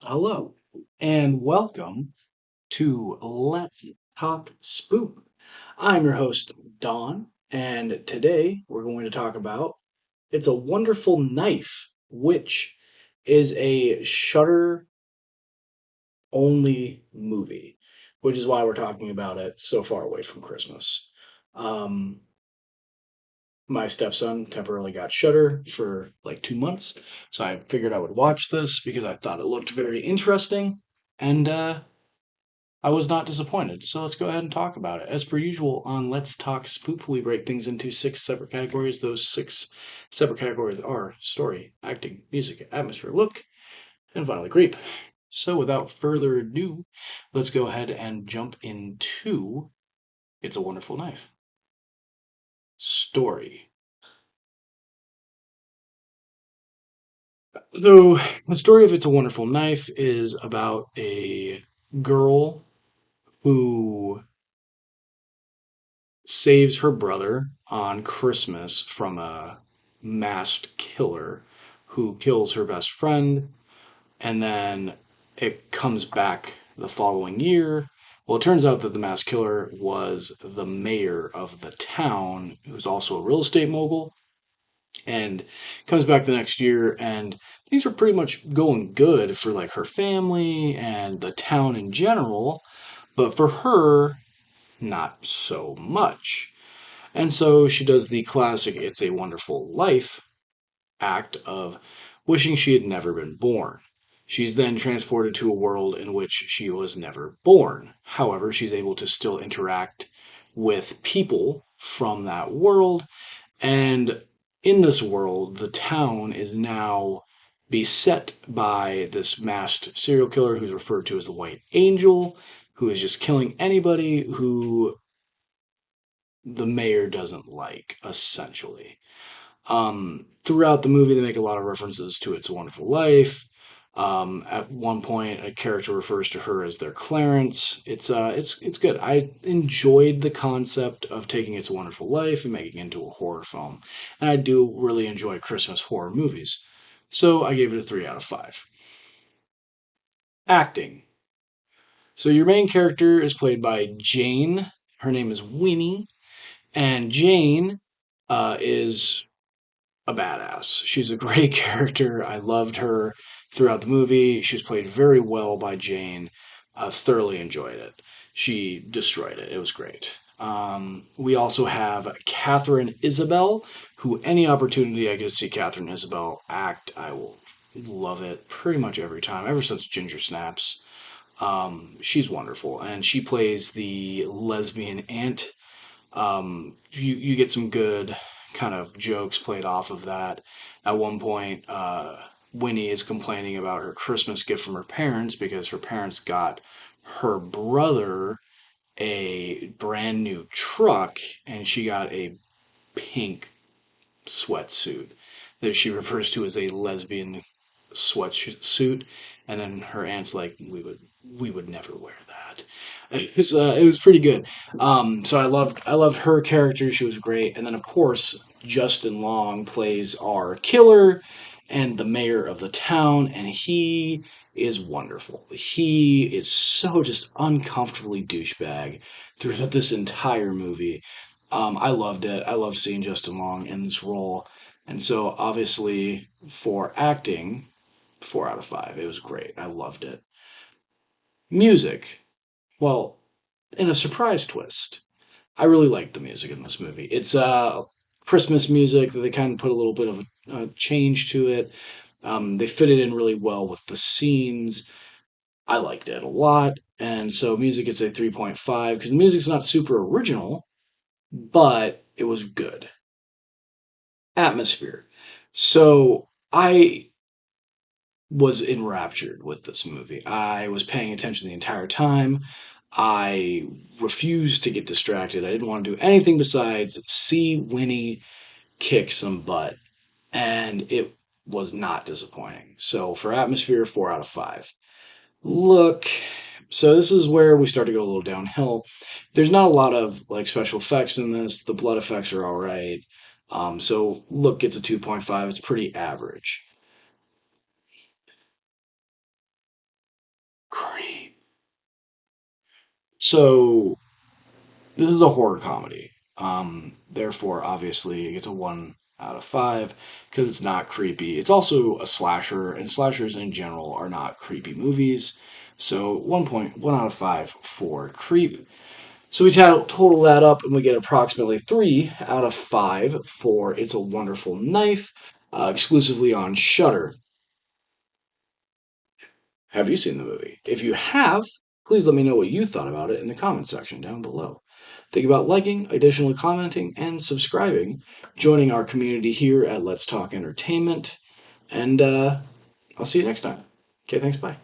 Hello, and welcome to Let's Talk Spook. I'm your host, Don, and today we're going to talk about It's a Wonderful Knife, which is a Shudder only movie, which is why we're talking about it so far away from Christmas. Um, my stepson temporarily got Shudder for like 2 months, so I figured I would watch this because I thought it looked very interesting. And I was not disappointed, so let's go ahead and talk about it. As per usual, on Let's Talk Spoop, we break things into six separate categories. Those six separate categories are story, acting, music, atmosphere, look, and finally creep. So without further ado, let's go ahead and jump into It's a Wonderful Knife. Story. So, the story of It's a Wonderful Knife is about a girl who saves her brother on Christmas from a masked killer who kills her best friend, and then it comes back the following year. Well, it turns out that the masked killer was the mayor of the town, who's also a real estate mogul, and comes back the next year, and things are pretty much going good for like her family and the town in general, but for her, not so much. And so she does the classic It's a Wonderful Life act of wishing she had never been born. She's then transported to a world in which she was never born. However, she's able to still interact with people from that world. And in this world, the town is now beset by this masked serial killer who's referred to as the White Angel, who is just killing anybody who the mayor doesn't like, essentially. Throughout the movie, they make a lot of references to It's a Wonderful Life. At one point, a character refers to her as their Clarence. It's good. I enjoyed the concept of taking It's a Wonderful Life and making it into a horror film, and I do really enjoy Christmas horror movies. So I gave it a 3 out of 5. Acting. So your main character is played by Jane. Her name is Winnie, and Jane is a badass. She's a great character. I loved her throughout the movie. She was played very well by Jane. Thoroughly enjoyed it. She destroyed it. It was great. We also have Catherine Isabel, who any opportunity I get to see Catherine Isabel act, I will love it pretty much every time, ever since Ginger Snaps. She's wonderful, and she plays the lesbian aunt. You get some good kind of jokes played off of that. At one point, Winnie is complaining about her Christmas gift from her parents because her parents got her brother a brand new truck and she got a pink sweatsuit that she refers to as a lesbian sweatsuit, and then her aunt's like, "We would never wear that." It was pretty good. So I loved her character. She was great, and then of course Justin Long plays our killer and the mayor of the town, and he is wonderful. He is so just uncomfortably douchebag throughout this entire movie. I loved it. I love seeing Justin Long in this role. And so, obviously, for acting, 4 out of 5. It was great. I loved it. Music. Well, in a surprise twist, I really liked the music in this movie. It's Christmas music. They kind of put a little bit of a change to it. They fit it in really well with the scenes. I liked it a lot. And so, music is a 3.5 because the music's not super original, but it was good. Atmosphere. So, I was enraptured with this movie. I was paying attention the entire time. I refused to get distracted. I didn't want to do anything besides see Winnie kick some butt. And it was not disappointing. So for atmosphere, 4 out of 5. Look, so this is where we start to go a little downhill. There's not a lot of like special effects in this. The blood effects are all right. So look gets a 2.5. It's pretty average. Creep. So this is a horror comedy. Therefore, obviously, it gets a 1 out of 5 because it's not creepy. It's also a slasher, and slashers in general are not creepy movies. So 1.1 out of 5 for creep. So we total that up, and we get approximately 3 out of 5 for It's a Wonderful Knife, exclusively on Shudder. Have you seen the movie? If you have, please let me know what you thought about it in the comments section down below. Think about liking, additionally commenting, and subscribing, joining our community here at Let's Talk Entertainment, and I'll see you next time. Okay, thanks, bye.